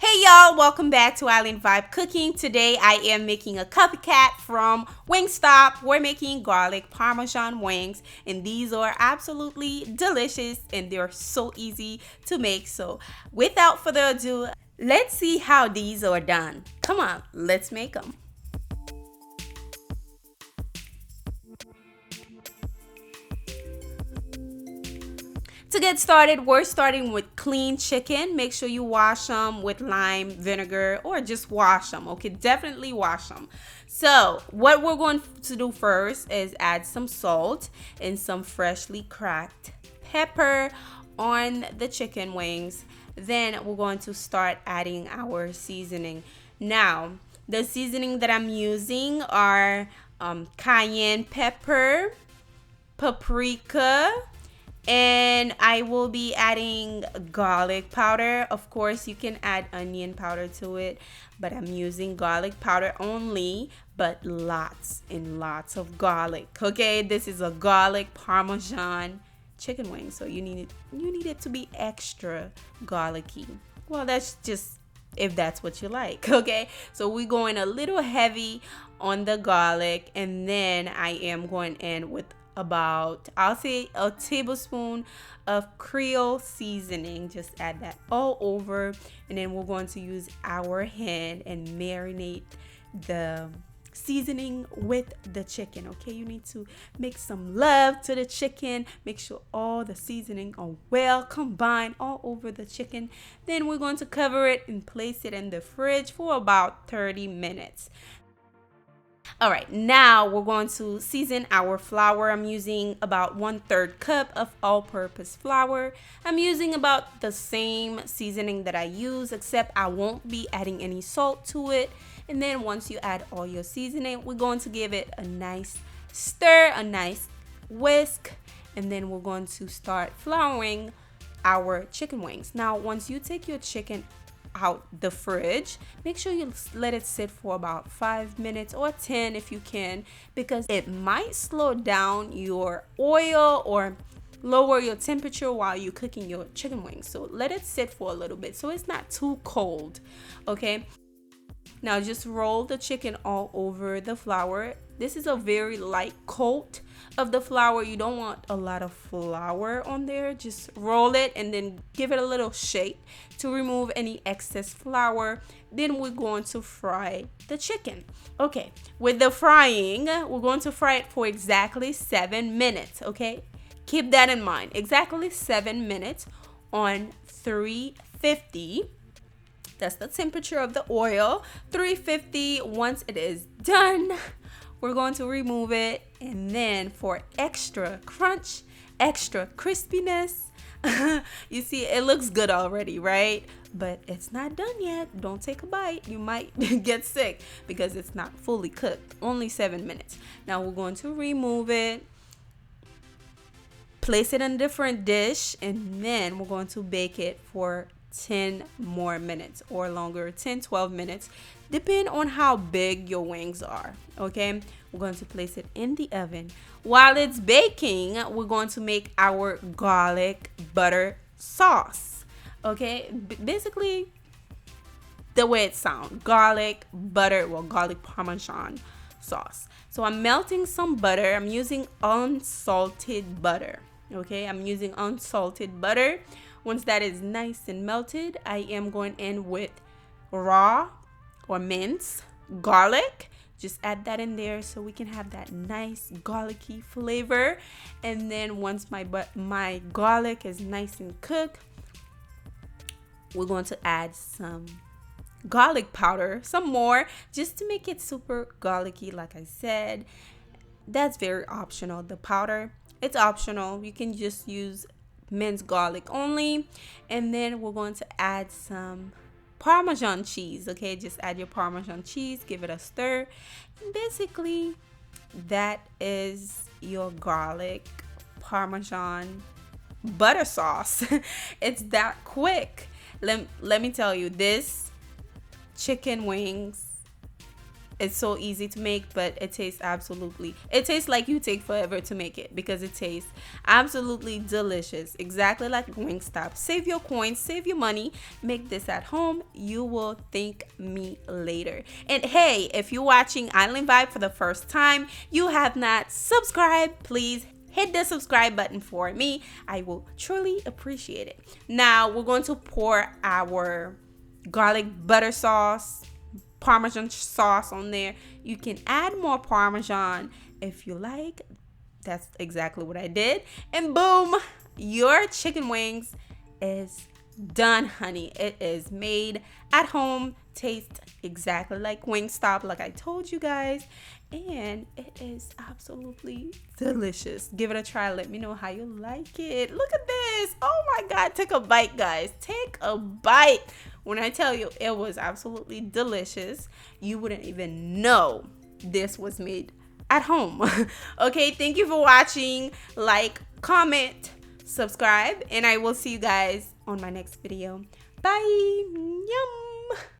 Hey y'all, welcome back to Island Vibe Cooking. Today I am making a copycat from Wingstop. We're making garlic Parmesan wings, and these are absolutely delicious and they're so easy to make. So without further ado, let's see how these are done. Come on, let's make them. To get started, we're starting with clean chicken. Make sure you wash them with lime vinegar or just wash them. Okay, definitely wash them. So what we're going to do first is add some salt and some freshly cracked pepper on the chicken wings. Then we're going to start adding our seasoning. Now, the seasoning that I'm using are cayenne pepper, paprika, and I will be adding garlic powder. Of course, you can add onion powder to it, but I'm using garlic powder only, but lots and lots of garlic. Okay, this is a garlic Parmesan chicken wing, so you need it to be extra garlicky. Well, that's just if that's what you like. Okay, so we're going a little heavy on the garlic, and then I am going in with about, I'll say, a tablespoon of creole seasoning. Just add that all over, and then we're going to use our hand and marinate the seasoning with the chicken. Okay, you need to make some love to the chicken. Make sure all the seasoning are well combined all over the chicken. Then we're going to cover it and place it in the fridge for about 30 minutes. All right, now we're going to season our flour. I'm using about 1/3 cup of all-purpose flour. I'm using about the same seasoning that I use, except I won't be adding any salt to it. And then once you add all your seasoning, we're going to give it a nice stir, a nice whisk, and then we're going to start flouring our chicken wings. Now, once you take your chicken out the fridge, make sure you let it sit for about 5 minutes or 10 if you can, because it might slow down your oil or lower your temperature while you're cooking your chicken wings. So let it sit for a little bit so it's not too cold. Okay, now just roll the chicken all over the flour. This is a very light coat of the flour. You don't want a lot of flour on there. Just roll it and then give it a little shake to remove any excess flour. Then we're going to fry the chicken. Okay, with the frying, we're going to fry it for exactly 7 minutes. Okay, keep that in mind. Exactly 7 minutes on 350. That's the temperature of the oil. 350. Once it is done, we're going to remove it, and then for extra crunch, extra crispiness, you see it looks good already, right? But it's not done yet. Don't take a bite. You might get sick because it's not fully cooked. Only 7 minutes. Now we're going to remove it, place it in a different dish, and then we're going to bake it for 10 more minutes or longer, 10-12 minutes, depend on how big your wings are. Okay, we're going to place it in the oven. While it's baking, we're going to make our garlic butter sauce. Okay, basically the way it sounds, garlic butter, well, garlic Parmesan sauce. So I'm melting some butter. I'm using unsalted butter. Okay, I'm using unsalted butter. Once that is nice and melted, I am going in with raw or minced garlic. Just add that in there so we can have that nice garlicky flavor. And then once my garlic is nice and cooked, we're going to add some garlic powder, some more, just to make it super garlicky. Like I said, that's very optional. The powder, it's optional. You can just use minced garlic only. And then we're going to add some Parmesan cheese. Okay, just add your Parmesan cheese, give it a stir, and basically that is your garlic Parmesan butter sauce. It's that quick. Let me tell you, this chicken wings It's so easy to make, but it tastes like you take forever to make it, because it tastes absolutely delicious, exactly like Wingstop. Save your coins, save your money, make this at home. You will thank me later. And hey, if you're watching Island Vibe for the first time, you have not subscribed, please hit the subscribe button for me. I will truly appreciate it. Now we're going to pour our garlic butter sauce, Parmesan sauce on there. You can add more Parmesan if you like. That's exactly what I did. And boom, your chicken wings is done, honey. It is made at home, tastes exactly like Wingstop, like I told you guys, and it is absolutely delicious. Give it a try. Let me know how you like it. Look at this. Oh my God, take a bite, guys. Take a bite. When I tell you it was absolutely delicious, you wouldn't even know this was made at home. Okay, thank you for watching. Like, comment, subscribe, and I will see you guys on my next video. Bye. Yum.